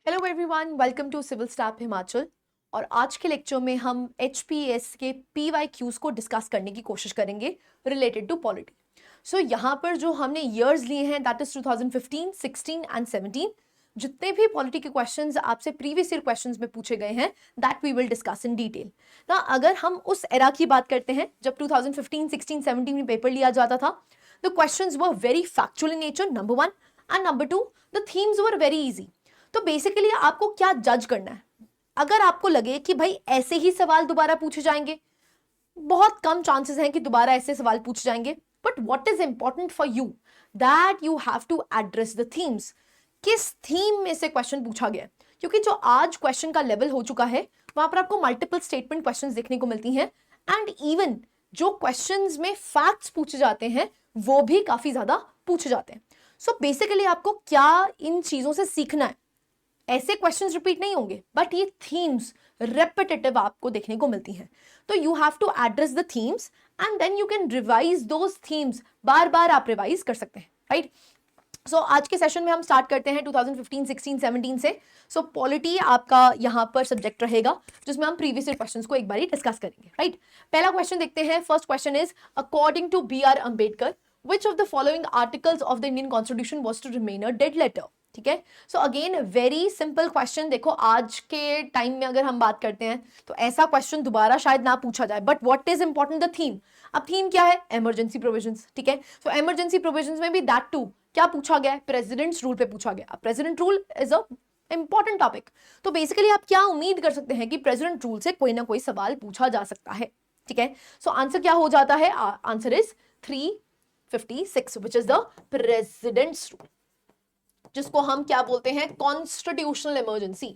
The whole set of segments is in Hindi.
Hello everyone, welcome to civil staff Himachal. और आज के लेक्चर में हम HPS के PYQs को डिस्कस करने की कोशिश करेंगे रिलेटेड टू पॉलिटी। सो यहाँ पर जो हमने ईयर्स लिए हैं दैट इज 2015, 16 एंड 17। जितने भी पॉलिटी के क्वेश्चंस आपसे प्रीवियस ईयर क्वेश्चंस में पूछे गए हैं that we will discuss in detail ना। अगर हम उस एरा की बात करते हैं जब 2015, 16, 17 में पेपर लिया जाता था, the questions were very factual in nature, number one. And number two, the themes were very easy. तो बेसिकली आपको क्या जज करना है? अगर आपको लगे कि भाई ऐसे ही सवाल दोबारा पूछे जाएंगे, बहुत कम चांसेस हैं कि दोबारा ऐसे सवाल पूछे जाएंगे, but what is important for you that you have to address the themes. किस थीम में से क्वेश्चन पूछा गया? क्योंकि जो आज क्वेश्चन का लेवल हो चुका है वहां पर आपको मल्टीपल स्टेटमेंट क्वेश्चंस देखने को मिलती हैं, एंड इवन जो क्वेश्चंस में फैक्ट्स पूछे जाते हैं वो भी काफी ज्यादा पूछे जाते हैं। सो बेसिकली आपको क्या इन चीजों से सीखना है? ऐसे क्वेश्चंस रिपीट नहीं होंगे, बट ये थीम्स रेपिटेटिव आपको देखने को मिलती हैं। तो you have to address the themes and then you can revise those themes. बार बार आप रिवाइज कर सकते हैं, राइट? सो आज के सेशन में हम स्टार्ट करते हैं 2015, 16, 17 से। सो पॉलिटी आपका यहाँ पर सब्जेक्ट रहेगा जिसमें हम प्रीवियस ईयर क्वेश्चंस को एक बार डिस्कस करेंगे, राइट? पहला क्वेश्चन देखते हैं। First question is, according to B.R. Ambedkar, which of the following articles of the Indian Constitution was to remain a dead letter? ठीक है, so again very simple question. देखो आज के टाइम में अगर हम बात करते हैं तो ऐसा क्वेश्चन दोबारा शायद ना पूछा जाए, but what is important? The theme. अब थीम क्या है? इमरजेंसी प्रोविजंस, ठीक है। सो इमरजेंसी प्रोविजंस में भी दैट टू क्या पूछा गया है? प्रेसिडेंट्स रूल पे पूछा गया। अब president rule is a important topic, तो बेसिकली आप क्या उम्मीद कर सकते हैं कि प्रेसिडेंट रूल से कोई ना कोई सवाल पूछा जा सकता है, ठीक है। सो आंसर क्या हो जाता है? Answer is 356, which is the presidents rule, जिसको हम क्या बोलते हैं? Constitutional emergency.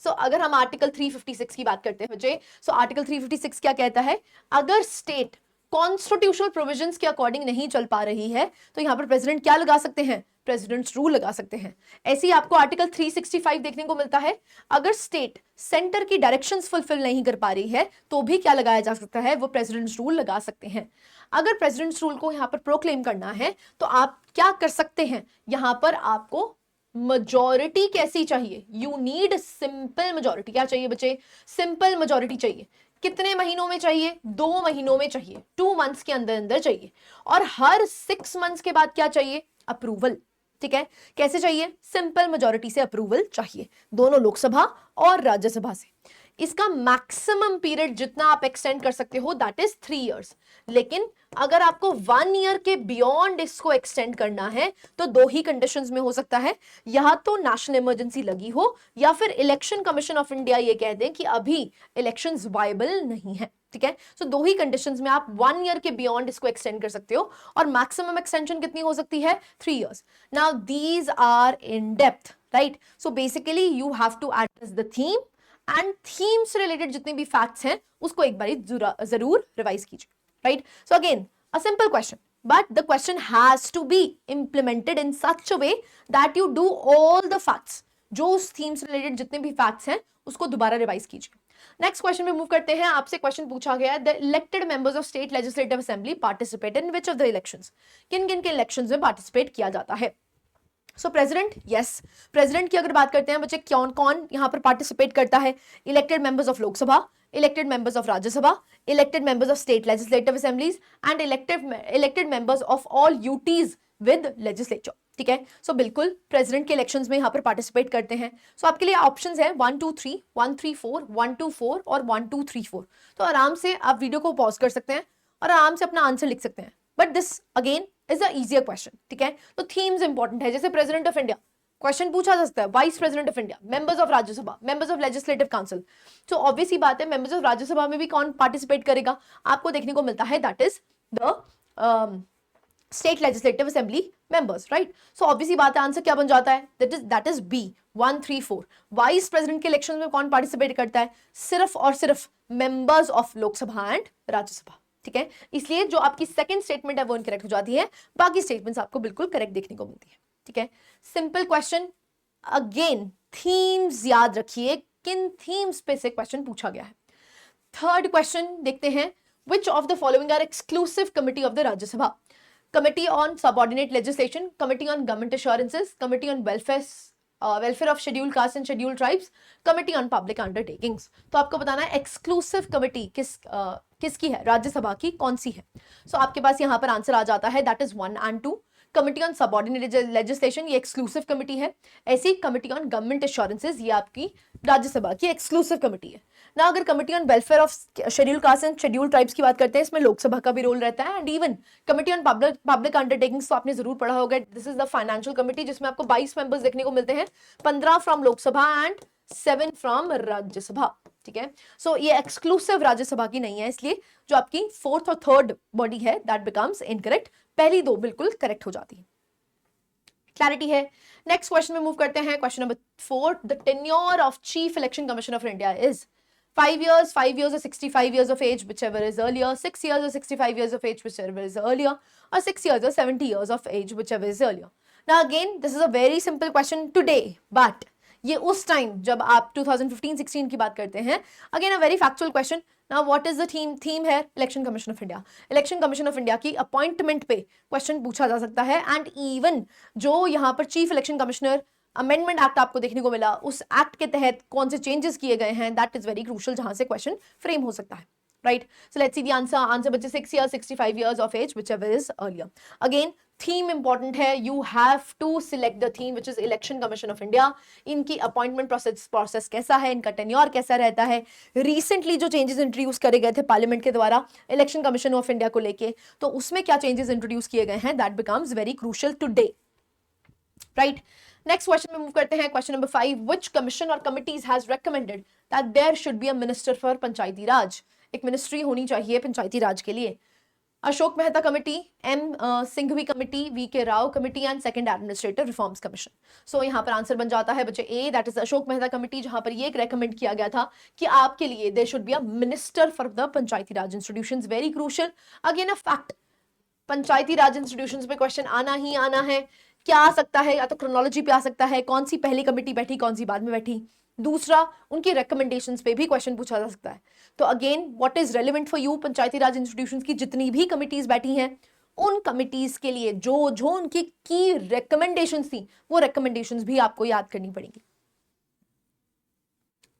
सो अगर हम आर्टिकल 356 की बात करते हैं बच्चे, सो आर्टिकल 356 क्या कहता है? अगर स्टेट कॉन्स्टिट्यूशनल प्रोविजंस के अकॉर्डिंग नहीं चल पा रही है तो यहां पर प्रेसिडेंट क्या लगा सकते हैं? प्रेसिडेंट्स रूल लगा सकते हैं। ऐसे ही आपको आर्टिकल 365 देखने को मिलता है, अगर स्टेट सेंटर की डायरेक्शंस फुलफिल नहीं कर पा रही है तो भी क्या लगाया जा सकता है? वो प्रेसिडेंट्स रूल लगा सकते हैं। अगर प्रेसिडेंट्स रूल को यहां पर प्रोक्लेम करना है तो आप क्या कर सकते हैं? यहां पर आपको मेजॉरिटी कैसी चाहिए? You need simple majority. क्या चाहिए बच्चे? सिंपल मेजॉरिटी चाहिए। कितने महीनों में चाहिए? 2 महीनों में चाहिए, 2 मंथ्स के अंदर अंदर चाहिए। और हर 6 मंथ्स के बाद क्या चाहिए? अप्रूवल, ठीक है। कैसे चाहिए? सिंपल मेजॉरिटी से अप्रूवल चाहिए, दोनों लोकसभा और राज्यसभा से। इसका मैक्सिमम पीरियड जितना आप एक्सटेंड कर सकते हो दैट इज 3 इयर्स। लेकिन अगर आपको 1 ईयर के बियॉन्ड इसको एक्सटेंड करना है तो 2 ही कंडीशंस में हो सकता है, या तो नेशनल इमरजेंसी लगी हो या फिर इलेक्शन कमीशन ऑफ इंडिया ये कह दें कि अभी इलेक्शंस वायबल नहीं है, ठीक है। सो 2 ही कंडीशंस में आप 1 ईयर के बियॉन्ड इसको एक्सटेंड कर सकते हो, और मैक्सिमम एक्सटेंशन कितनी हो सकती है? 3 years. Now these are in depth, right? So basically you have to address the theme and theme से रिलेटेड जितने भी फैक्ट्स हैं उसको एक बार जरूर रिवाइज कीजिए, right? So again a simple question, but the question has to be implemented in such a way that you do all the facts। जो उस थीम से रिलेटेड जितने भी फैक्ट्स हैं उसको दोबारा रिवाइज कीजिए। नेक्स्ट क्वेश्चन में मूव करते हैं। आपसे क्वेश्चन पूछा गया है, the elected members of state legislative assembly participate in which of the elections? किन किन के इलेक्शंस में पार्टिसिपेट किया जाता है? सो प्रेसिडेंट, यस, प्रेसिडेंट की अगर बात करते हैं बच्चे, कौन कौन यहां पर पार्टिसिपेट करता है? Elected members of Lok Sabha, elected members of Rajya Sabha, elected members of state legislative assemblies and elected members of all UTs with legislature, ठीक है। सो बिल्कुल प्रेसिडेंट के इलेक्शंस में यहां पर पार्टिसिपेट करते हैं। सो आपके लिए ऑप्शंस हैं 1 2 3, 1 3 4, 1 2 4 और 1 2 3 4। तो आराम से आप वीडियो को पॉज कर सकते हैं और आराम से अपना आंसर लिख सकते हैं, but this again is a easier question, ठीक है। तो थीम्स इंपॉर्टेंट है, जैसे प्रेसिडेंट ऑफ इंडिया क्वेश्चन पूछा जा सकता है, vice president of India, members of Rajya Sabha, members of legislative council. तो ऑब्वियस ही बात है मेंबर्स ऑफ राज्यसभा में भी कौन पार्टिसिपेट करेगा? आपको देखने को मिलता है that is the state legislative assembly members, right? So obvious ही बात है, आंसर क्या बन जाता है? That is B, 1 3 4। Vice president के इलेक्शन में कौन पार्टिसिपेट करता है? सिर्फ और सिर्फ members of Lok Sabha and Rajya Sabha, ठीक है। इसलिए जो आपकी सेकंड स्टेटमेंट है वो इनकरेक्ट हो जाती है, बाकी स्टेटमेंट्स आपको बिल्कुल करेक्ट देखने को मिलती है, ठीक है। Simple question. अगेन थीम्स याद रखिए, किन थीम्स पे से क्वेश्चन पूछा गया है। थर्ड क्वेश्चन देखते हैं, which of the following are exclusive committee of the Rajya Sabha? Committee on subordinate legislation, committee on government assurances, committee on welfare welfare of schedule caste and schedule tribes, committee on public undertakings. तो आपको बताना है एक्सक्लूसिव कमिटी किसकी है, राज्यसभा की कौन सी है। सो आपके पास यहाँ पर आंसर आ जाता है that is 1 and 2। Committee on subordinate legislation ये एक्सक्लूसिव कमिटी है। ऐसी कमिटी ऑन गवर्नमेंट एश्योरेंसेज ये आपकी राज्यसभा की एक्सक्लूसिव कमिटी है ना। अगर committee on welfare of schedule caste and schedule tribes की बात करते हैं, इसमें लोकसभा का भी रोल रहता है। And even committee on public undertakings तो आपने जरूर पढ़ा होगा, this is the financial committee, जिसमें आपको 22 मेंबर्स देखने को मिलते हैं, 15 from Lok Sabha and 7 from Rajya Sabha. ठीक है, सो ये एक्सक्लूसिव राज्यसभा की नहीं है, इसलिए जो आपकी फोर्थ और थर्ड बॉडी है दैट बिकम्स इनकरेक्ट, पहली दो बिल्कुल करेक्ट हो जाती है। क्लैरिटी है। नेक्स्ट क्वेश्चन में मूव करते हैं, question number 4। The tenure of chief election commissioner of India is 5 years, 5 years or 65 years of age, whichever is earlier, 6 years or 65 years of age, whichever is earlier, or 6 years or 70 years of age, whichever is earlier. Now again, this is a very simple question today, but ये उस टाइम जब आप 2015-16 की बात करते हैं, again a very factual question. Now what is the theme है election commission of India. Election commission of India की अपॉइंटमेंट पे क्वेश्चन पूछा जा सकता है। एंड इवन जो यहाँ पर chief election commissioner amendment act आपको देखने को मिला, उस एक्ट के तहत कौन से चेंजेस किए गए हैं, दैट इज वेरी क्रूशियल, जहां से क्वेश्चन फ्रेम हो सकता है। Right, so let's see the answer बच्चे 6 years 65 years of age, whichever is earlier. Again theme important है, you have to select the theme which is election commission of India. इनकी अपॉइंटमेंट प्रोसेस कैसा है, इनका टेन्योर कैसा रहता है, रिसेंटली जो चेंजेस इंट्रोड्यूस करे गए थे पार्लियामेंट के द्वारा इलेक्शन कमीशन ऑफ इंडिया को लेके, तो उसमें क्या चेंजेस इंट्रोड्यूस किए गए हैं, that becomes very crucial today. Right, next question में मूव करते हैं, क्वेश्चन नंबर 5। व्हिच कमीशन और committees has recommended that there should be a minister for Panchayati Raj. एक मिनिस्ट्री होनी चाहिए पंचायती राज के लिए। Ashok Mehta committee, Singhvi committee, V K. Rao committee and second administrative reforms commission. So यहाँ पर आंसर बन जाता है बच्चे A, that is Ashok Mehta committee, जहां पर ये एक रेकमेंड किया गया था कि आपके लिए there should be a minister for the panchayati raj institutions. Very crucial, again a fact, panchayati raj institutions पे क्वेश्चन आना ही आना है। क्या आ सकता है, या तो क्रोनोलॉजी पे आ सकता है, कौन सी पहली कमेटी बैठी कौन सी बाद में बैठी। दूसरा, उनकी रिकमेंडेशंस पे भी क्वेश्चन पूछा जा सकता है। तो again what is relevant for you, panchayati raj institutions की जितनी भी कमिटीज बैठी हैं, उन कमिटीज के लिए जो जो उनकी की रिकमेंडेशंस थी, वो रिकमेंडेशंस भी आपको याद करनी पड़ेगी।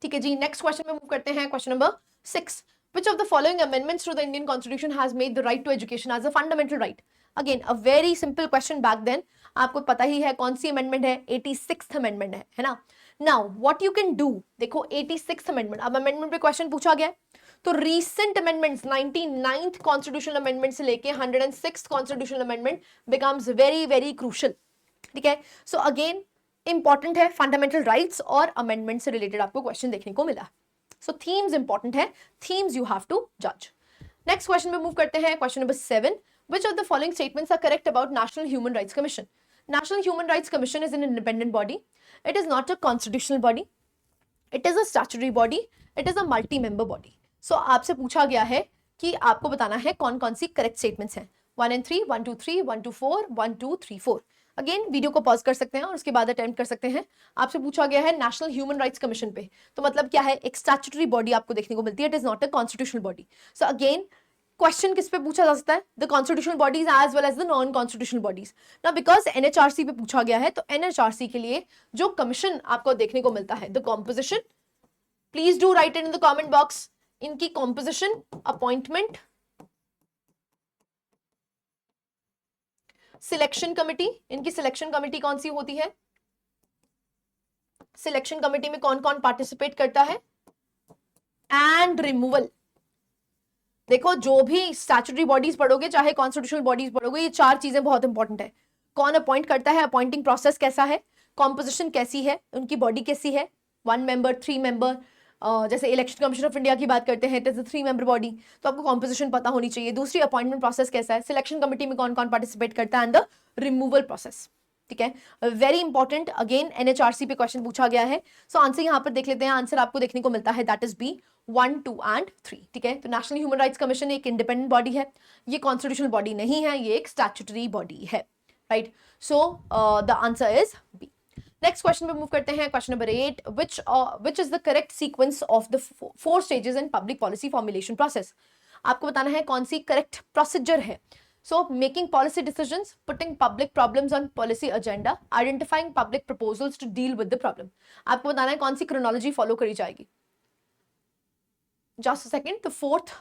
ठीक है जी, नेक्स्ट क्वेश्चन में मूव करते हैं, question number 6। Which of the following amendments to the Indian Constitution has made the right to education as a fundamental right? Again, a very simple question back then. आपको पता ही है कौन सी अमेंडमेंट है, 86th अमेंडमेंट है ना। Now, what you can do, देखो 86th अमेंडमेंट, अब अमेंडमेंट पे क्वेश्चन पूछा गया है, तो recent amendments 99th constitutional amendment से लेके 106th constitutional amendment becomes very very crucial. ठीक है, सो अगेन इंपॉर्टेंट है, फंडामेंटल राइट्स और अमेंडमेंट से रिलेटेड आपको क्वेश्चन देखने को मिला। सो थीम्स इंपॉर्टेंट है, थीम्स यू हैव टू जज। नेक्स्ट क्वेश्चन में मूव करते हैं, question number 7। Which of the following statements are correct about National Human Rights Commission? National Human Rights Commission is an independent body. It is not a constitutional body. It is a statutory body. It is a multi-member body. So आपसे पूछा गया है कि आपको बताना है कौन कौन सी करेक्ट स्टेटमेंट्स हैं। 1 and 3, 1 2 3, 1 2 4, 1 2 3 4। अगेन वीडियो को पॉज कर सकते हैं और उसके बाद अटेम्प्ट कर सकते हैं। आपसे पूछा गया है नेशनल ह्यूमन राइट्स कमीशन पे, तो मतलब क्या है, एक स्टैट्यूटरी बॉडी आपको देखने को मिलती है, it is not a constitutional body. So again question किस पे पूछा जा सकता है, the constitutional bodies as well as the non constitutional bodies. ना बिकॉज एनएचआरसी पे पूछा गया है, तो एनएचआरसी के लिए जो कमीशन आपको देखने को मिलता है, the composition, please do right it in the comment box, इनकी कॉम्पोजिशन, अपॉइंटमेंट, सिलेक्शन कमिटी, इनकी सिलेक्शन कमिटी कौन सी होती है, सिलेक्शन कमिटी में कौन कौन पार्टिसिपेट करता है, एंड रिमूवल। देखो जो भी स्टैट्यूटरी बॉडीज पढ़ोगे चाहे कॉन्स्टिट्यूशनल बॉडीज पढ़ोगे, ये चार चीजें बहुत इंपॉर्टेंट है। कौन अपॉइंट करता है, अपॉइंटिंग प्रोसेस कैसा है, कॉम्पोजिशन कैसी है, उनकी बॉडी कैसी है, 1 member 3 member, जैसे इलेक्शन कमीशन ऑफ इंडिया की बात करते हैं, it is a 3 member body, तो आपको कॉम्पोजिशन पता होनी चाहिए। दूसरी, अपॉइंटमेंट प्रोसेस कैसा है, सिलेक्शन कमिटी में कौन कौन पार्टिसिपेट करता है, एंड द रिमूवल प्रोसेस। ठीक है, वेरी इंपॉर्टेंट, अगेन एनएचआरसी पे क्वेश्चन पूछा गया है। सो आंसर यहाँ पर देख लेते हैं, आंसर आपको देखने को मिलता है दैट इज बी, 1 2 and 3। ठीक है, तो नेशनल ह्यूमन राइट्स कमीशन एक इंडिपेंडेंट बॉडी है, ये कॉन्स्टिट्यूशनल बॉडी नहीं है, ये एक स्टैट्यूटरी बॉडी है। Right, so the answer is B. Next question पे मूव करते हैं, question number 8। which is the correct sequence of the 4 stages in public policy formulation process? आपको बताना है कौन सी करेक्ट प्रोसीजर है So making policy decisions, putting public problems on policy agenda, identifying public proposals to deal with the problem. आपको बताना है कौन सी chronology follow करी जाएगी. Just a second, the fourth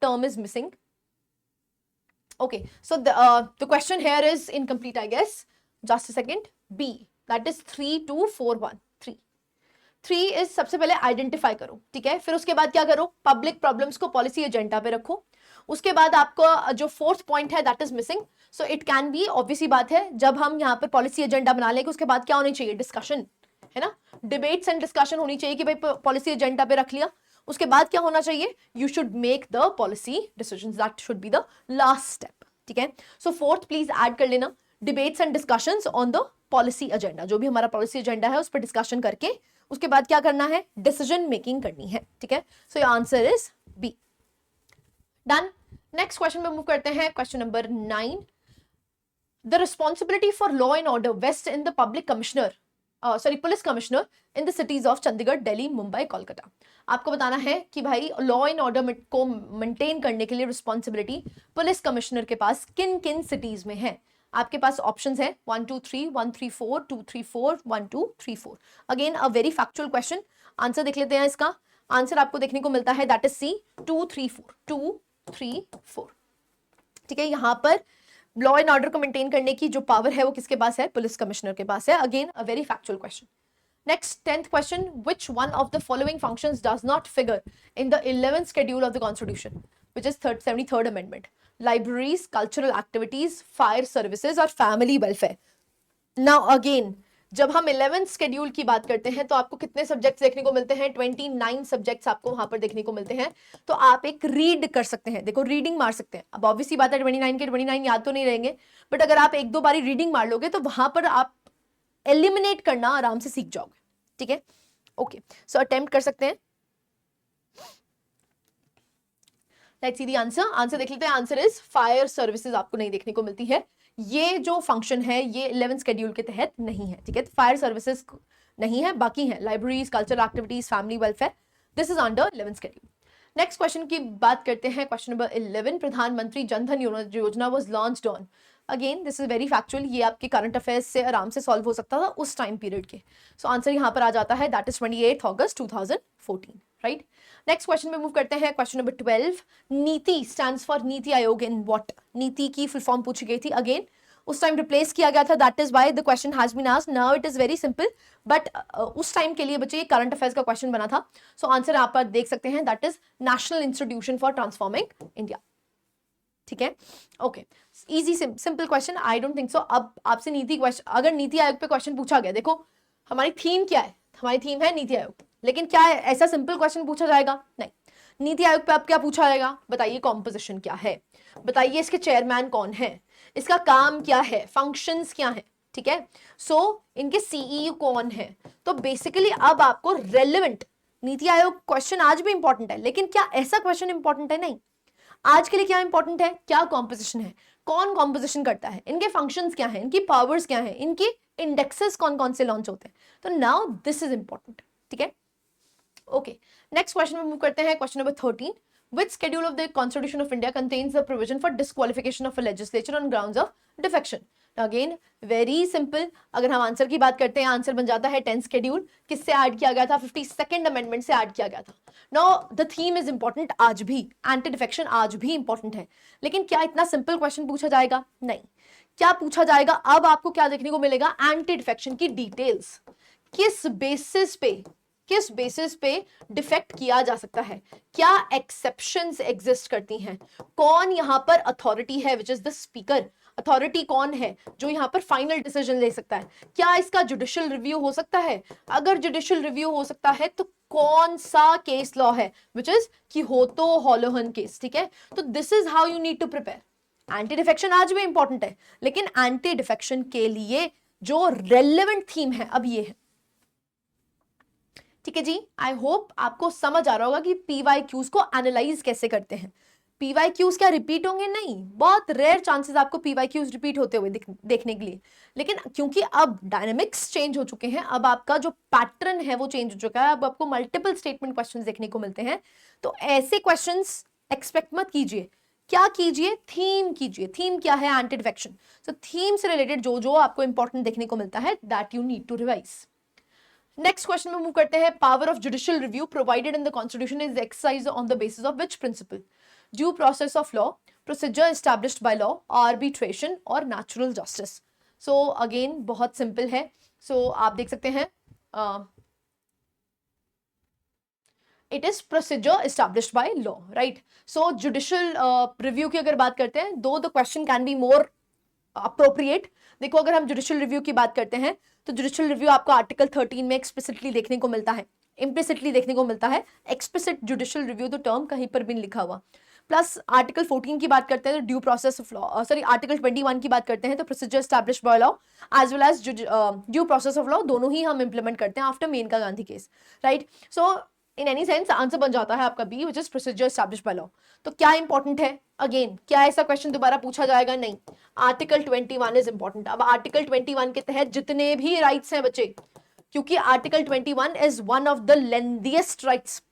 term is missing. Okay, so the question here is incomplete, I guess. Just a second. B, that is 3, 2, 4, 1. 3 is सबसे पहले आइडेंटिफाई करो, ठीक है. फिर उसके बाद क्या करो, पब्लिक प्रॉब्लम्स को पॉलिसी एजेंडा पे रखो. उसके बाद आपको जो फोर्थ पॉइंट है that is missing. So it can be, obviously बात है, जब हम यहाँ पर पॉलिसी एजेंडा बना लेंगे उसके बाद क्या होनी चाहिए, डिस्कशन, है ना. डिबेट्स एंड डिस्कशन होनी चाहिए कि भाई पॉलिसी एजेंडा पे रख लिया. उसके बाद क्या होना चाहिए, you should make the policy decisions, that should be the last step, ठीक है. सो फोर्थ प्लीज ऐड कर लेना, debates and discussions on the policy agenda. जो भी हमारा पॉलिसी एजेंडा है उस पर डिस्कशन करके उसके बाद क्या करना है, डिसीजन मेकिंग करनी है, ठीक है. So your answer is B. Done. Next question में मूव करते हैं. Question number 9. The responsibility for law and order vests in the public commissioner, police commissioner in the cities of Chandigarh, Delhi, Mumbai, Kolkata. आपको बताना है कि भाई लॉ एंड ऑर्डर को मेंटेन करने के लिए रिस्पॉन्सिबिलिटी पुलिस कमिश्नर के पास किन किन सिटीज में है. आपके पास ऑप्शंस है 1 2 3, 1 3 4, 2 3 4, 1 2 3 4. Again a very factual question. Answer देख लेते हैं. इसका आंसर आपको देखने को मिलता है दैट इज सी, 2 3 4, 2 3 4, ठीक है. यहाँ पर लॉ एंड ऑर्डर को मेंटेन करने की जो पावर है वो किसके पास है, पुलिस कमिश्नर के पास है. Again a very factual question. Next, 10th question. Which one of the following functions does not figure in the 11th schedule of the Constitution, which is 73rd Amendment? Libraries, cultural activities, fire services और family welfare. Now again, जब हम 11th schedule की बात करते हैं तो आपको कितने सब्जेक्ट्स देखने को मिलते हैं, 29 सब्जेक्ट्स आपको वहां पर देखने को मिलते हैं. तो आप एक रीड कर सकते हैं, देखो रीडिंग मार सकते हैं. अब ऑब्वियसली बात है 29 के 29 याद तो नहीं रहेंगे, बट अगर आप एक दो बारी रीडिंग मार लोगे तो वहां पर आप एलिमिनेट करना आराम से सीख जाओगे, ठीक है. ओके, सो अटेम्प्ट कर सकते हैं. Let's see the answer. Answer देख लेते हैं. आंसर इज फायर सर्विसेज आपको नहीं देखने को मिलती है. ये जो फंक्शन है ये 11th शेड्यूल के तहत नहीं है, ठीक है. फायर सर्विसेज नहीं है, बाकी है libraries, cultural activities, family welfare. This is under 11th schedule. Next question की बात करते हैं. Question number 11. प्रधानमंत्री जनधन योजना was launched on. Again this is very factual. ये आपके करंट अफेयर्स से आराम से सॉल्व हो सकता था उस टाइम पीरियड के. सो आंसर यहाँ पर आ जाता है that is 28 August 2014, right. Next question में मूव करते हैं. Question number 12. नीति stands for NITI Aayog in what. नीति की फुल फॉर्म पूछी गई थी. अगेन उस टाइम रिप्लेस किया गया था, that is why the question has been asked. Now it is very simple, but उस टाइम के लिए बच्चे ये करंट अफेयर्स का क्वेश्चन बना था. सो आंसर आप देख सकते हैं that is national institution for transforming India, ठीक है. Okay, easy simple question. I don't think सो. अब आपसे नीति क्वेश्चन, अगर नीति आयोग पे क्वेश्चन पूछा गया, देखो हमारी थीम क्या है, हमारी थीम है नीति आयोग, लेकिन क्या ऐसा सिंपल क्वेश्चन पूछा जाएगा, नहीं. नीति आयोग पे अब क्या पूछा जाएगा, बताइए कॉम्पोजिशन क्या है, बताइए इसके चेयरमैन कौन है, इसका काम क्या है, फंक्शंस क्या है, ठीक है. सो इनके सीईओ कौन है. तो बेसिकली अब आपको रेलेवेंट नीति आयोग क्वेश्चन आज भी इंपॉर्टेंट है, लेकिन क्या ऐसा क्वेश्चन इंपॉर्टेंट है, नहीं. आज के लिए क्या इंपॉर्टेंट है, क्या कॉम्पोजिशन है, कौन कॉम्पोजिशन करता है, इनके फंक्शंस क्या है, इनकी पावर्स क्या है, इनके इंडेक्सेस कौन कौन से लॉन्च होते हैं. तो नाउ दिस इज इंपॉर्टेंट, ठीक है. ओके, नेक्स्ट क्वेश्चन में मूव करते हैं. Question number 13. Which schedule of the Constitution of India contains the provision for disqualification of a legislature on grounds of defection? Again, very simple. अगर हम आंसर की बात करते हैं, आंसर बन जाता है 10th शेड्यूल. किससे ऐड किया गया था, 52nd अमेंडमेंट से ऐड किया गया था. Now the theme is important. आज भी एंटी डिफेक्शन आज भी इंपॉर्टेंट है, लेकिन क्या इतना सिंपल क्वेश्चन पूछा जाएगा, नहीं. क्या पूछा जाएगा, अब आपको क्या देखने को मिलेगा, एंटी डिफेक्शन की डिटेल्स. किस बेसिस पे डिफेक्ट किया जा सकता है, क्या एक्सेप्शंस एग्जिस्ट करती हैं, कौन यहां पर अथॉरिटी है which is the speaker. Authority कौन है जो यहां पर फाइनल डिसीजन ले सकता है, क्या इसका जुडिशियल रिव्यू हो सकता है, अगर जुडिशियल रिव्यू हो सकता है तो कौन सा केस लॉ है, विच इज कि हो तो हॉलोहन केस, ठीक है. तो this is how you need to prepare. Anti defection आज भी इंपॉर्टेंट है, लेकिन एंटी डिफेक्शन के लिए जो रेलेवेंट थीम है अब ये है, ठीक है जी. आई होप आपको समझ आ रहा होगा कि पीवाईक्यूज को एनालाइज कैसे करते हैं. पीवाईक्यूज क्या रिपीट होंगे, नहीं, बहुत रेयर चांसेस आपको पीवाईक्यूज रिपीट होते हुए देखने के लिए. लेकिन क्योंकि अब डायनामिक्स चेंज हो चुके हैं, अब आपका जो पैटर्न है वो चेंज हो चुका है, अब आपको मल्टीपल स्टेटमेंट क्वेश्चंस देखने को मिलते हैं. तो ऐसे क्वेश्चंस एक्सपेक्ट मत कीजिए क्या कीजिए, थीम कीजिए। थीम क्या है, एंटी डिफेक्शन। सो थीम से रिलेटेड जो जो आपको इंपॉर्टेंट देखने को मिलता है, that you need to revise. Next question में मूव करते हैं। Power of judicial review provided in the constitution is exercise on the basis of which principle? Due process of law, procedure established by law, arbitration और नेचुरल जस्टिस। सो अगेन बहुत सिंपल है। सो आप देख सकते हैं it is procedure established by law, right. So judicial review की अगर बात करते हैं, दो the question can be more appropriate. देखो अगर हम जुडिशियल रिव्यू की बात करते हैं तो जुडिशियल रिव्यू आपको आर्टिकल 13 में एक्सप्लिसिटली देखने को मिलता है, इम्प्लिसिटली देखने को मिलता है। एक्सप्लिसिट जुडिशियल रिव्यू तो टर्म कहीं पर भी नहीं लिखा हुआ। प्लस आर्टिकल 14 की बात करते हैं तो due process of law, sorry article 21 की बात करते हैं तो procedure established by law as well as due process of law, दोनों ही हम इंप्लीमेंट करते हैं after Menaka Gandhi case, right. So in any sense answer बन जाता है आपका B, which is procedure established by law. तो क्या इंपॉर्टेंट है, अगेन क्या ऐसा क्वेश्चन दोबारा पूछा जाएगा? नहीं, आर्टिकल 21 इज इंपॉर्टेंट। अब आर्टिकल 21 के तहत जितने भी राइट्स हैं बच्चे, क्योंकि article 21 is one of the lengthiest rights,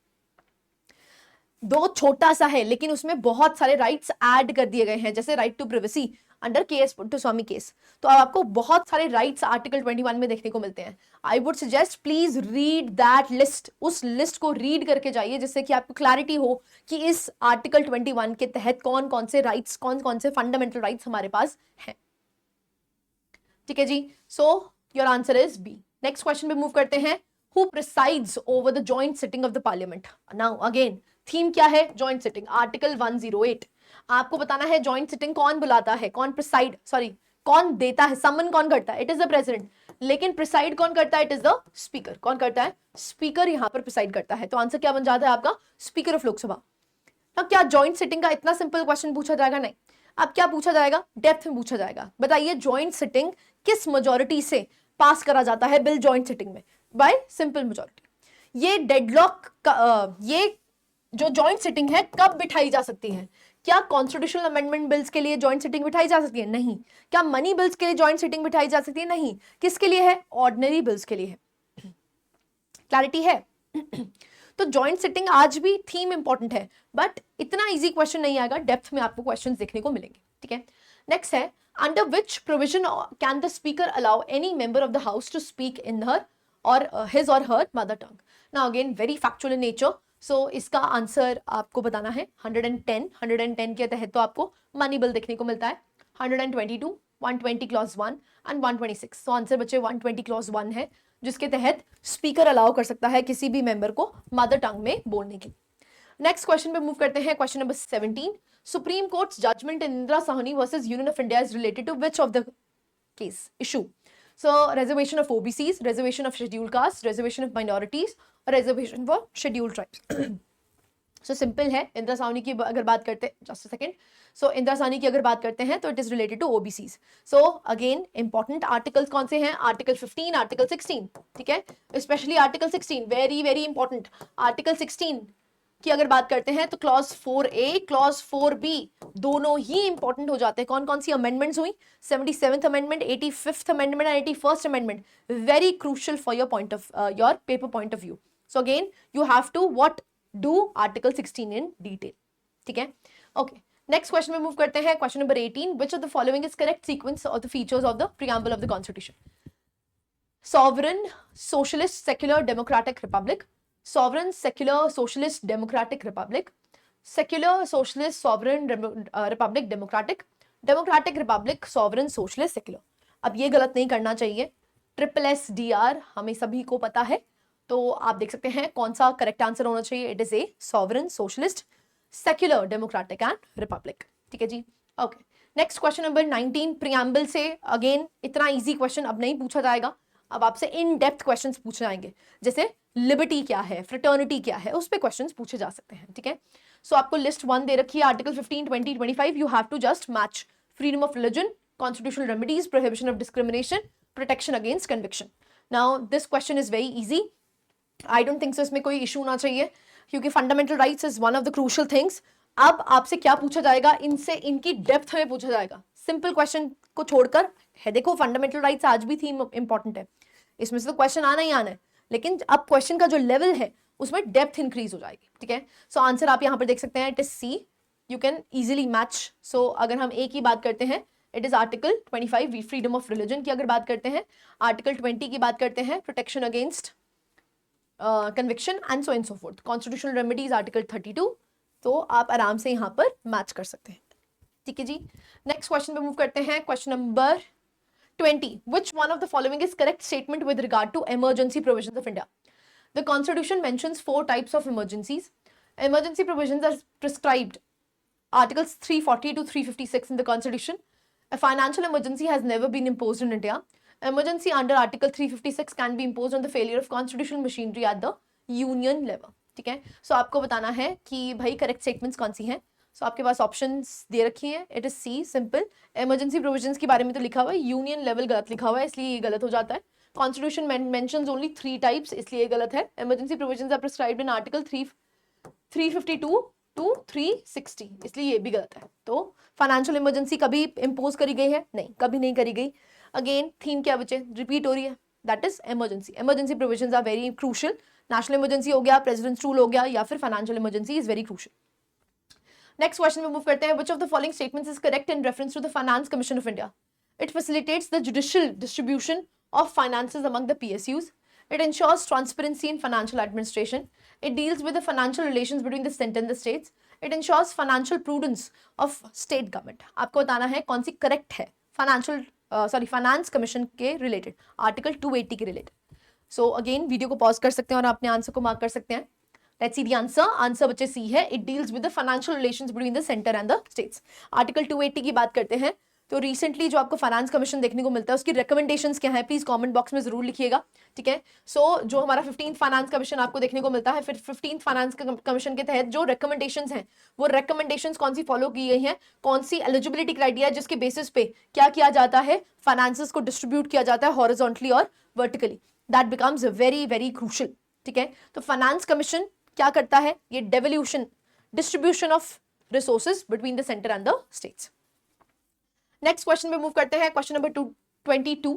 दो छोटा सा है लेकिन उसमें बहुत सारे राइट्स ऐड कर दिए गए हैं, जैसे right to privacy under KS Puttaswamy case. तो अब आपको बहुत सारे राइट्स आर्टिकल 21 में देखने को मिलते हैं। I would suggest please read that list, उस लिस्ट को रीड करके जाइए जिससे कि आपको क्लैरिटी हो कि इस आर्टिकल 21 के तहत कौन कौन से राइट्स, कौन कौन से फंडामेंटल राइट्स हमारे पास हैं। ठीक है जी, so your answer is B. Next question पे मूव करते हैं। Who presides over the joint sitting of the parliament? Now again theme क्या है, जॉइंट सिटिंग, आर्टिकल 108। आपको बताना है जॉइंट सिटिंग कौन बुलाता है, कौन प्रिसाइड, सॉरी कौन देता है, समन कौन करता है, इट इज द प्रेसिडेंट, लेकिन प्रिसाइड कौन करता है, इट इज द स्पीकर। कौन करता है, स्पीकर यहां पर प्रिसाइड करता है। तो आंसर क्या बन जाता है आपका, स्पीकर ऑफ लोकसभा। अब क्या जॉइंट सिटिंग का इतना सिंपल क्वेश्चन पूछा जाएगा? नहीं। अब क्या पूछा जाएगा, डेप्थ में पूछा जाएगा। बताइए जॉइंट सिटिंग किस मेजॉरिटी से पास करा जाता है बिल जॉइंट सिटिंग में? Bye simple majority. ये डेडलॉक का ये जो जॉइंट सिटिंग है कब बिठाई जा सकती है? क्या कॉन्स्टिट्यूशनल अमेंडमेंट बिल्स के लिए जॉइंट सिटिंग बिठाई जा सकती है? नहीं। क्या मनी बिल्स के लिए जॉइंट सिटिंग बिठाई जा सकती है? नहीं। किसके लिए है, ऑर्डिनरी बिल्स के लिए है। क्लैरिटी है? तो जॉइंट सिटिंग आज भी थीम इंपॉर्टेंट है, बट इतना इजी क्वेश्चन नहीं आएगा, डेप्थ में आपको क्वेश्चंस देखने को मिलेंगे। ठीक है, नेक्स्ट है under which provision can the speaker allow any member of the house to speak in her और हिज और her mother tongue? Now again very factual in nature. So इसका आंसर आपको बताना है 110 के तहत तो आपको मनी बिल देखने को मिलता है, 122, 120 क्लॉज 1 एंड 126। सो आंसर बच्चे 120 क्लॉज 1 है, जिसके तहत स्पीकर अलाउ कर सकता है किसी भी मेंबर को मदर टंग में बोलने की। नेक्स्ट क्वेश्चन पे मूव करते हैं, question number 17। Supreme Court's judgment in Indira Sawhney versus Union of India is related to which of the case issue? So reservation of OBCs, reservation of scheduled castes, reservation of minorities और reservation for scheduled tribes. So simple है। इंदिरा साहनी की अगर बात करते हैं, just a second, so Indira Sahni की अगर बात करते हैं तो it is related to OBCs. So again important articles कौन से हैं? आर्टिकल 15, आर्टिकल 16, ठीक है, specially article 16 very very important. Article 16 की अगर बात करते हैं तो क्लॉज 4A, क्लॉज 4B दोनों ही इंपॉर्टेंट हो जाते हैं। कौन कौन सी अमेंडमेंट्स हुई? 77th amendment, 85th amendment and 81st amendment. Very crucial for your point of your paper point of view. So again you have to what do article 16 in detail. ठीक है, ओके। नेक्स्ट क्वेश्चन में मूव करते हैं, question number 18। Which of the following is correct sequence of the features of the preamble of the constitution? Sovereign, socialist, secular, democratic, republic. Sovereign, secular, socialist, democratic, republic. Secular, socialist, sovereign, republic, democratic. Democratic, republic, sovereign, socialist, secular. अब ये गलत नहीं करना चाहिए। SSSDR हमें सभी को पता है, तो आप देख सकते हैं कौन सा करेक्ट आंसर होना चाहिए। It is a sovereign, socialist, secular, democratic and republic. ठीक है जी, okay. Next question number 19। Preamble से अगेन इतना इजी क्वेश्चन अब नहीं पूछा जाएगा, अब आपसे इन डेप्थ क्वेश्चंस पूछे जाएंगे, जैसे लिबर्टी क्या है, फ्रेटर्निटी क्या है, उस पे क्वेश्चंस पूछे जा सकते हैं। ठीक है, सो आपको लिस्ट 1 दे रखी है, article 15, 20, 25। You have to just match freedom of religion, constitutional remedies, prohibition of discrimination, protection against conviction. Now this question is very easy, I don't think so इसमें कोई इशू होना चाहिए, क्योंकि fundamental rights is one of the crucial things. अब आपसे क्या पूछा जाएगा, इनसे इनकी डेप्थ में पूछा जाएगा, सिंपल क्वेश्चन को छोड़कर है। देखो फंडामेंटल राइट्स आज भी थीम इंपॉर्टेंट है, इसमें से तो क्वेश्चन आना ही आना है, लेकिन अब क्वेश्चन का जो लेवल है उसमें डेप्थ इंक्रीज हो जाएगी। ठीक है, सो आंसर आप यहां पर देख सकते हैं, it is C, you can easily match. So अगर हम ए की बात करते हैं, it is article 25 freedom of religion की अगर बात करते हैं, आर्टिकल 20 की बात करते हैं protection against conviction and so and so fourth. Constitutional remedies article 32. तो आप आराम से यहाँ पर मैच कर सकते हैं. ठीक है जी. नेक्स्ट क्वेश्चन पे मूव करते हैं. Question number 20. Which one of the following is correct statement with regard to emergency provisions of India? The Constitution mentions 4 types of emergencies. Emergency provisions are prescribed. Articles 340 to 356 in the Constitution. A financial emergency has never been imposed in India. Emergency under Article 356 can be imposed on the failure of constitutional machinery at the union level. ठीक है. So आपको बताना है कि भाई correct statements कौन सी हैं. So आपके पास ऑप्शंस दे रखी हैं. It is C simple. Emergency provisions के बारे में तो लिखा हुआ है, यूनियन लेवल गलत लिखा हुआ है, इसलिए ये गलत हो जाता है. कॉन्स्टिट्यूशन मेंशंस ओनली 3 टाइप्स, इसलिए ये गलत है. Emergency provisions are prescribed in article 352 to 360, इसलिए ये भी गलत है. तो फाइनेंशियल इमरजेंसी कभी इम्पोज करी गई है? नहीं, कभी नहीं करी गई. अगेन थीम क्या बचे, रिपीट हो रही है, that is emergency. Emergency provisions are very crucial. National emergency हो गया, प्रेसिडेंट्स रूल हो गया, या फिर financial emergency is very crucial. Next question में मूव करते हैं. Which of the following statements is correct in reference to the Finance Commission of India? It facilitates the judicial distribution of finances among the PSUs. It ensures transparency in financial administration. It deals with the financial relations between the center and the states. It ensures financial prudence of state government. आपको बताना है कौन सी करेक्ट है फाइनेंस कमीशन के रिलेटेड, आर्टिकल 280 के रिलेटेड. सो अगेन वीडियो को पॉज कर सकते हैं और अपने आंसर को मार्क कर सकते हैं. Let's see the answer. Answer बच्चे सी है. It deals with the financial relations between the center and the states. Article 280 की बात करते हैं तो रिसेंटली जो आपको फाइनेंस कमीशन देखने को मिलता है उसकी रिकमेंडेशंस क्या है, प्लीज कमेंट बॉक्स में जरूर लिखिएगा. ठीक है. सो जो हमारा 15th फाइनेंस कमीशन आपको देखने को मिलता है, फिर 15th फाइनेंस कमीशन के तहत जो रिकमेंडेशंस हैं वो रिकमेंडेशंस कौन सी फॉलो की गई हैं, कौन सी एलिजिबिलिटी क्राइटेरिया जिसके बेसिस पे क्या किया जाता है, फाइनेंसेस को डिस्ट्रीब्यूट किया जाता है हॉरिजॉन्टली और vertically. That becomes very very crucial. ठीक है. तो फाइनेंस कमीशन क्या करता है, ये devolution distribution of resources between the centre and the states. Next question पे मूव करते हैं. Question number 22.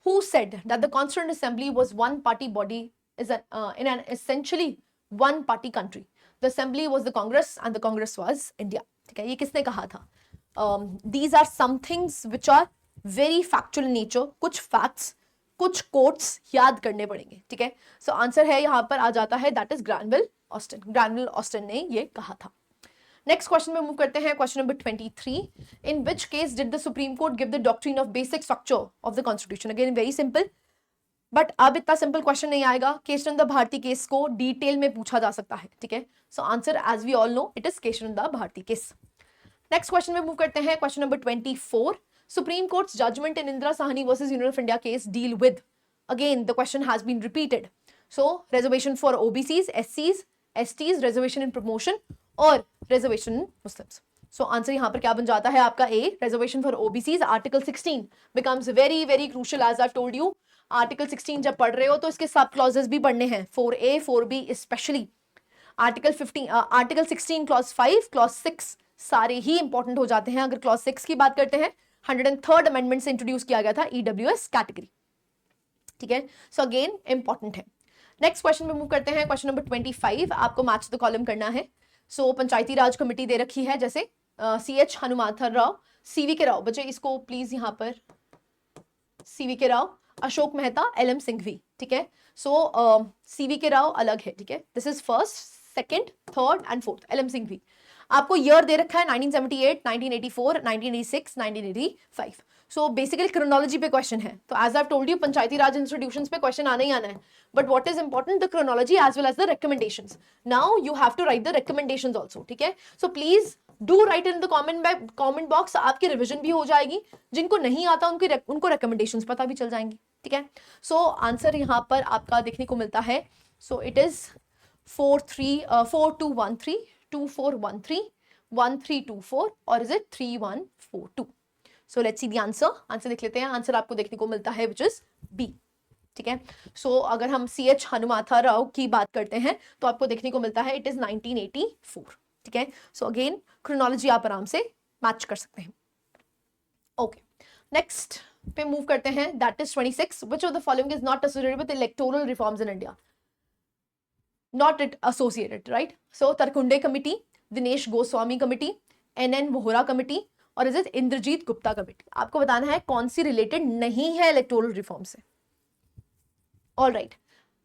Who said that the constituent assembly was one party body is in an essentially one party country? The assembly was the Congress and the Congress was India. ठीक है. ये किसने कहा था? These are some things which are very factual in nature. कुछ फैक्ट्स, कुछ कोट्स याद करने पड़ेंगे. ठीक है. सो आंसर है यहाँ पर आ जाता है, that is Granville Austin. Granville Austin ने ये कहा था. नेक्स्ट क्वेश्चन में मूव करते हैं. Question number 23. In which case did the supreme court give the doctrine of basic structure of the constitution? Again very simple, but अब इतना सिंपल क्वेश्चन नहीं आएगा. केशवचंद्र भारती केस को डिटेल में पूछा जा सकता है. ठीक है. So answer as we all know, it is Keshavchandra Bharati case. Next question में मूव करते हैं. Question number 24. Supreme Court's judgment in Indira Sahni versus Union of India case deal with, again the question has been repeated. So reservation for OBCs, SCs, STs, reservation in promotion और reservation in Muslims. So answer यहाँ पर क्या बन जाता है आपका A, reservation for OBCs. Article 16 becomes very very crucial as I've told you. Article 16 जब पढ़ रहे हो तो इसके सब clauses भी पढ़ने हैं, 4A, 4B especially. Article 16 clause 5, clause 6 सारे ही इंपॉर्टेंट हो जाते हैं. अगर clause 6 की बात करते हैं, 103rd अमेंडमेंट से इंट्रोड्यूस किया गया था EWS कैटेगरी. ठीक है. सो अगेन इंपॉर्टेंट है. नेक्स्ट क्वेश्चन पे मूव करते हैं. Question number 25. आपको मैच द कॉलम करना है. सो पंचायती राज कमेटी दे रखी है, जैसे CH हनुमांथन राव, CVK राव. बच्चे इसको प्लीज यहाँ पर CVK राव, अशोक मेहता, LM सिंघवी. ठीक है. सो CVK राव अलग है. ठीक है. This is first, second, third and fourth. LM Singhvi. आपको ईयर दे रखा है 1978, 1984, 1986, 1985. सो बेसिकली क्रोनोलॉजी पे क्वेश्चन है. तो as I told you panchayati raj institutions पे क्वेश्चन आना ही आना है. But what is important, the chronology as well as the recommendations. Now you have to write the recommendations also. ठीक है. सो please do write in the comment box. आपकी रिविजन भी हो जाएगी. जिनको नहीं आता उनको रिकमेंडेशंस पता भी चल जाएंगी. ठीक है. सो आंसर यहाँ पर आपका देखने को मिलता है. सो इट इज 4213, 2413, 1324 और is it 3142. So let's see the answer. Answer देख लेते हैं. आंसर आपको देखने को मिलता है विच इज बी. ठीक है. सो अगर हम CH हनुमांथन राव की बात करते हैं तो आपको देखने को मिलता है इट इज 1984. ठीक है. सो अगेन क्रोनोलॉजी आप आराम से मैच कर सकते हैं. ओके. नेक्स्ट पे मूव करते हैं. That is 26. Which of the following is not associated with electoral reforms in India? Not it associated, right? So Tarkunde Committee, Dinesh Goswami Committee, NN Vohra committee, और is it Indrajit Gupta committee? आपको बताना है कौन सी रिलेटेड नहीं है इलेक्टोरल रिफॉर्म से। All right,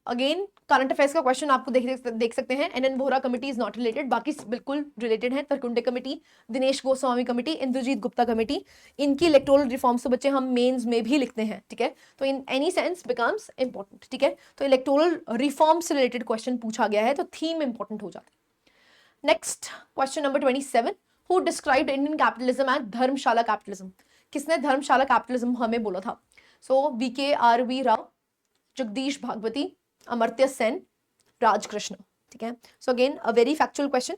again current affairs का क्वेश्चन आपको देख सकते हैं। NN Vohra committee is not related, बाकी बिल्कुल रिलेटेड है। Tarkunde committee, Dinesh Goswami committee, Indrajit Gupta committee, इनकी इलेक्टोरल रिफॉर्म से बच्चे हम मेंस में भी लिखते हैं, ठीक है? तो in any sense becomes important, ठीक है? तो इलेक्टोरल रिफॉर्म से रिलेटेड क्वेश्चन पूछा गया है तो थीम इंपॉर्टेंट हो जाता है। Next question number 27, who described Indian capitalism as Dharamshala capitalism? किसने धर्मशाला कैपिटलिज्म हमें बोला था? सो VKRV राव, जगदीश भागवती, अमर्त्य सेन, राजकृष्ण, ठीक है? So again a very factual question.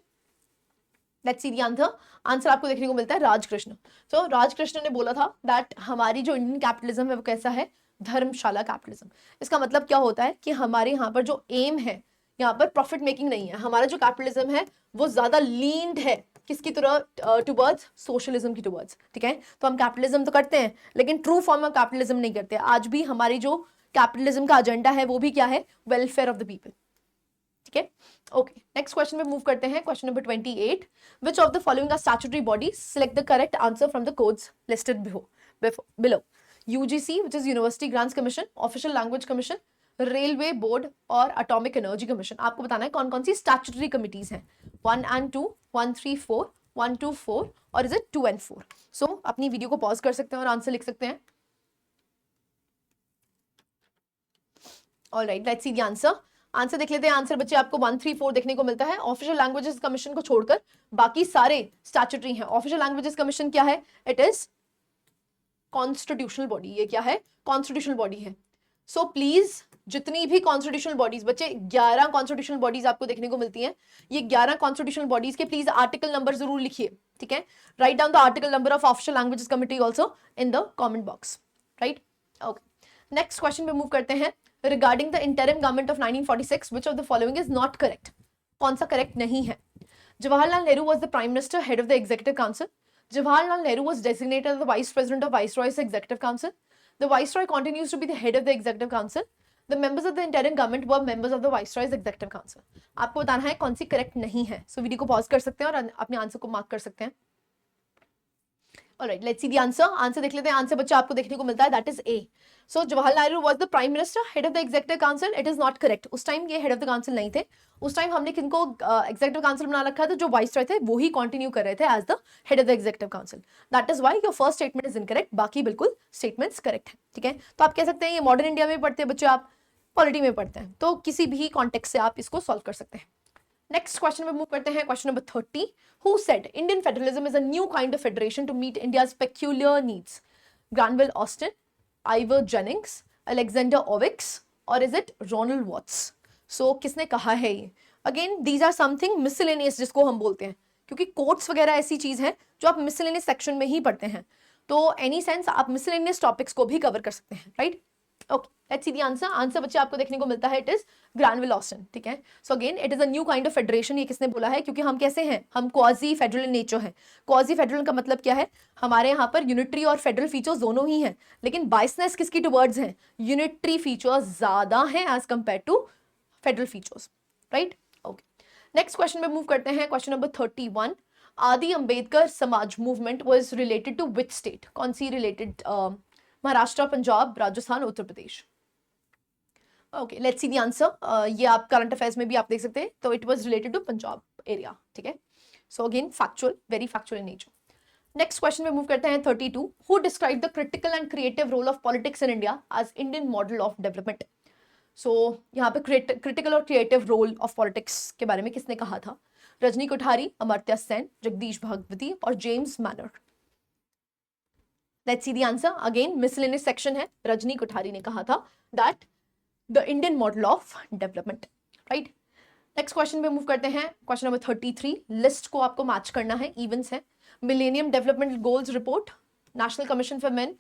Let's see the answer. Answer आपको देखने को मिलता है राजकृष्ण। सो राजकृष्ण ने बोला था दैट हमारी जो इंडियन कैपिटलिज्म है वो कैसा है? धर्मशाला कैपिटलिज्म। इसका मतलब क्या होता है कि हमारे यहाँ पर जो एम है, यहाँ पर प्रॉफिट मेकिंग नहीं है। हमारा जो कैपिटलिज्म है वो ज्यादा लीन्ड है किसकी तरह? टुवर्ड्स सोशलिज्म की टुवर्ड्स, ठीक है? तो हम कैपिटलिज्म तो करते हैं लेकिन ट्रू फॉर्म ऑफ कैपिटलिज्म नहीं करते। आज भी हमारी जो कैपिटलिज्म का एजेंडा है वो भी क्या है? वेलफेयर ऑफ द पीपल, ठीक है? ओके, नेक्स्ट क्वेश्चन में मूव करते हैं। Question number 28, which of the following are statutory bodies? Select the correct answer from the codes listed below. UGC, which is University Grants Commission, Official Language Commission, railway board और एटॉमिक एनर्जी कमीशन। आपको बताना है कौन कौन सी स्टैट्यूटरी कमिटीज हैं। 1 and 2, 1, 3, 4, 1, 2, 4 और इज इट 2 and 4? सो अपनी वीडियो को पॉज कर सकते हैं और आंसर लिख सकते हैं। Alright, let's see the answer. Answer देख लेते हैं। आंसर बच्चे आपको 1, 3, 4 देखने को मिलता है। ऑफिशियल लैंग्वेजेस कमीशन को छोड़कर बाकी सारे स्टैट्यूटरी हैं। ऑफिशियल लैंग्वेजेस कमीशन क्या है? It is constitutional body. ये क्या है? कॉन्स्टिट्यूशनल बॉडी है। सो प्लीज जितनी भी कॉन्स्टिट्यूशनल बॉडीज, बच्चे 11 कॉन्स्टिट्यूशनल बॉडीज आपको देखने को मिलती हैं। ये 11 कॉन्स्टिट्यूशनल बॉडीज के प्लीज आर्टिकल नंबर जरूर लिखिए, ठीक है? Write down the article number of official languages committee also in the comment box, right? Okay, next question पे मूव करते हैं। Regarding the interim government of 1946, which of the following is not correct? कौन सा करेक्ट नहीं है? Jawaharlal Nehru was the prime minister, head of the executive council. Jawaharlal Nehru was designated as the Vice President of Viceroy's Executive Council. The Viceroy continues to be the head of the Executive Council. The members of the interim government were members of the Viceroy's Executive Council. आपको बताना है कौन सी करेक्ट नहीं है। सो वीडियो को पॉज कर सकते हैं और अपने आंसर को मार्क कर सकते हैं। Alright, let's see the answer. Answer देख लेते हैं। आंसर बच्चा आपको देखने को मिलता है that is a. So Jawaharlal Nehru was the prime minister, head of the executive council. It is not correct. उस टाइम ये हेड ऑफ द काउंसिल नहीं थे। उस टाइम हमने किनको एग्जीक्यूटिव काउंसिल बना रखा था? जो वाइसरॉय थे वो ही कंटिन्यू कर रहे थे as the head of the executive council. That is why your first statement is incorrect, बाकी बिल्कुल स्टेटमेंट्स करेक्ट है, ठीक है? तो आप कह सकते हैं ये मॉडर्न इंडिया में पढ़ते हैं बच्चे, आप पॉलिटी में पढ़ते हैं, तो किसी भी कॉन्टेक्स्ट से आप इसको सॉल्व कर सकते हैं। नेक्स्ट क्वेश्चन में मूव करते हैं। Question number 30, who said Indian federalism is a new kind of federation to meet India's peculiar needs? Granville Austin, Ivor Jennings, Alexandrowicz और is it Ronald Watts? So किसने कहा है ये? Again these are something miscellaneous जिसको हम बोलते हैं, क्योंकि कोट्स वगैरह ऐसी चीज है जो आप मिसलेनियस सेक्शन में ही पढ़ते हैं। तो एनी सेंस आप मिसलेनियस टॉपिक्स को भी कवर कर सकते हैं, right? Okay, let's see the answer. Answer बच्चे आपको देखने को मिलता है इट इज ग्रानवेल ऑस्टिन, ठीक है? So again it is a new kind of federation. ये किसने बोला है? क्योंकि हम कैसे हैं? हम क्वाजी फेडरल इन नेचर हैं। क्वाजी फेडरल का मतलब क्या है? हमारे यहाँ पर यूनिटरी और फेडरल फीचर्स दोनों ही हैं, लेकिन बाइसनेस किसकी टुवर्ड्स हैं? यूनिटरी फीचर्स ज्यादा हैं as compared to federal features, right? Okay, next question में मूव करते हैं। Question number 31, Adi Ambedkar Samaj movement was related to which state? कौन सी related? Maharashtra, Punjab, Rajasthan, Uttar Pradesh. Okay, let's see the answer. ये आप करंट अफेयर्स में भी आप देख सकते हैं। तो it was related to Punjab area, ठीक है? So again factual, very factual in nature. Next question में मूव करते हैं। 32, who describe the critical and creative role of politics in India as Indian model of development? So यहाँ पे क्रिटिकल और क्रिएटिव रोल ऑफ पॉलिटिक्स के बारे में किसने कहा था? रजनी कोठारी, अमर्त्य सेन, जगदीश भागवती और James manner. Let's see the answer. Again miscellaneous section है। रजनी कोठारी ने कहा था that the Indian model of development, right? Next question पे मूव करते हैं। क्वेश्चन नंबर 33, लिस्ट को आपको मैच करना है, इवेंट्स है। Millennium development goals report, national commission for main,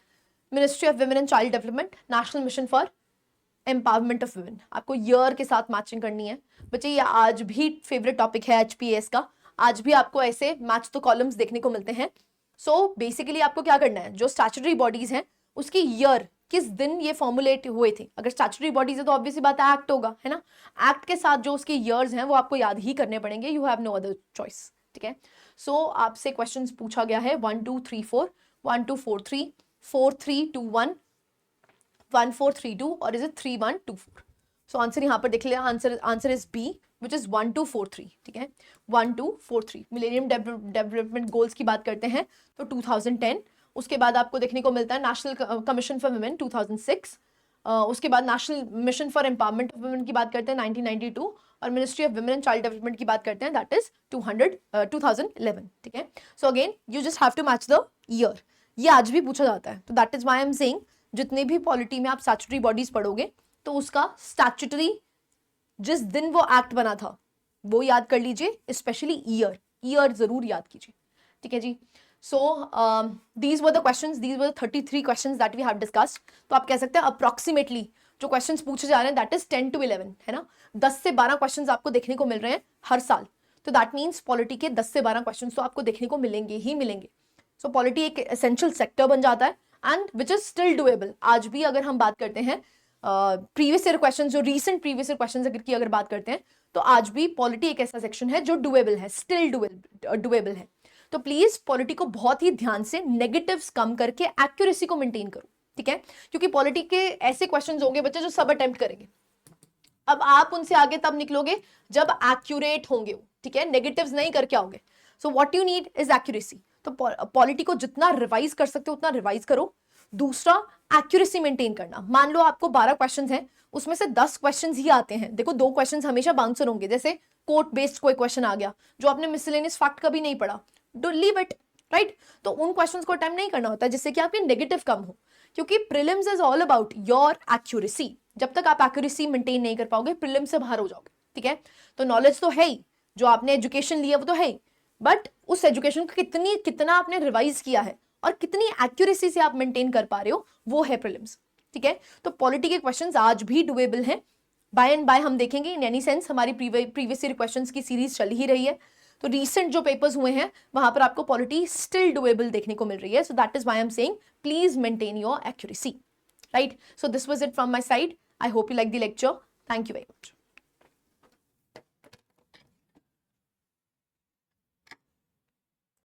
ministry of women and child development, national mission for empowerment of women. आपको ईयर के साथ मैचिंग करनी है बच्चे। ये आज भी फेवरेट टॉपिक है HPS का। आज भी आपको ऐसे मैच द कॉलम्स देखने को मिलते हैं। सो बेसिकली आपको क्या करना है? जो स्टैट्यूटरी बॉडीज हैं उसकी ईयर, किस दिन ये फॉर्मुलेट हुए थे। अगर स्टैट्यूटरी बॉडीज है तो ऑब्वियसली बात है एक्ट होगा, है ना? एक्ट के साथ जो उसके ईयर्स हैं वो आपको याद ही करने पड़ेंगे। You have no other choice, ठीक है। सो आपसे क्वेश्चंस पूछा गया है 1 2 3 4, 1 2 4 3, 4 3 2 1, 1 4 3 2 और इज इट 3 1 2 4। सो आंसर यहाँ पर देख लिया, answer is B which is 1 2 4 3। ठीक है, 1 2 4 3। मिलेनियम डेवलपमेंट गोल्स की बात करते हैं तो 2010, उसके बाद आपको देखने को मिलता है नेशनल कमीशन फॉर वुमेन 2006, उसके बाद national mission for empowerment of women की बात करते हैं 1992, और ministry of women and child development की बात करते हैं दैट इज 2011। ठीक है, so again you just have to match the year. ये आज भी पूछा जाता है, तो that is why I am saying जितने भी पॉलिटी में आप स्टैट्यूटरी बॉडीज पढ़ोगे तो उसका स्टैट्यूटरी जिस दिन वो एक्ट बना था वो याद कर लीजिए, स्पेशली ईयर जरूर याद कीजिए। ठीक है जी। So these were the questions, these were 33 questions that we have discussed. तो आप कह सकते हैं अप्रोक्सीमेटली जो क्वेश्चंस पूछे जा रहे हैं दैट इज 10 to 11, है ना। 10 से 12 क्वेश्चंस आपको देखने को मिल रहे हैं हर साल, तो दैट मीन्स पॉलिटी के 10 से 12 क्वेश्चंस तो आपको देखने को मिलेंगे ही मिलेंगे। सो पॉलिटी एक एसेंशियल सेक्टर बन जाता है and which is still doable. आज भी अगर हम बात करते हैं प्रीवियस ईयर क्वेश्चन, जो रीसेंट प्रीवियस ईयर क्वेश्चन की अगर बात करते हैं तो आज भी पॉलिटी एक ऐसा सेक्शन है जो डुएबल है, स्टिल डुएबल है। तो प्लीज पॉलिटी को बहुत ही ध्यान से नेगेटिव्स कम करके एक्यूरेसी को मेंटेन करो। ठीक है, क्योंकि पॉलिटी के ऐसे क्वेश्चंस होंगे बच्चे जो सब अटेम्प्ट करेंगे, अब आप उनसे आगे तब निकलोगे जब एक्यूरेट होंगे वो। ठीक है, नेगेटिव्स नहीं करके आओगे। So what you need is accuracy. तो पॉलिटी को जितना रिवाइज कर सकते हो उतना रिवाइज करो। दूसरा, एक्यूरेसी मेंटेन करना। मान लो आपको 12 क्वेश्चंस हैं, उसमें से 10 क्वेश्चंस ही आते हैं, देखो 2 क्वेश्चंस हमेशा बाउंसर होंगे, जैसे कोर्ट बेस्ड कोई क्वेश्चन आ गया जो आपने मिसलेनियस फैक्ट कभी नहीं पढ़ा, डू लीव इट, राइट। तो उन क्वेश्चंस को अटेम्प्ट नहीं करना होता जिससे कि आपकी नेगेटिव कम हो, क्योंकि prelims is all about your accuracy. जब तक आप एक्यूरेसी मेंटेन नहीं कर पाओगे प्रीलिम से बाहर हो जाओगे। ठीक है, तो नॉलेज तो है ही, जो आपने एजुकेशन लिया वो तो है ही, बट उस एजुकेशन को कितना आपने रिवाइज किया है और कितनी एक्यूरेसी से आप मेंटेन कर पा रहे हो, वो है प्रीलिम्स। ठीक है, तो पॉलिटी के क्वेश्चंस आज भी डुएबल हैं। बाय एंड बाय हम देखेंगे, इन एनी सेंस हमारी प्रीवियस ईयर क्वेश्चंस की सीरीज चल ही रही है, तो रीसेंट जो पेपर्स हुए हैं वहां पर आपको पॉलिटी स्टिल डुएबल देखने को मिल रही है। So that is why I am saying please maintain your accuracy, right. So this was it from my side. I hope you like the lecture. Thank you very much.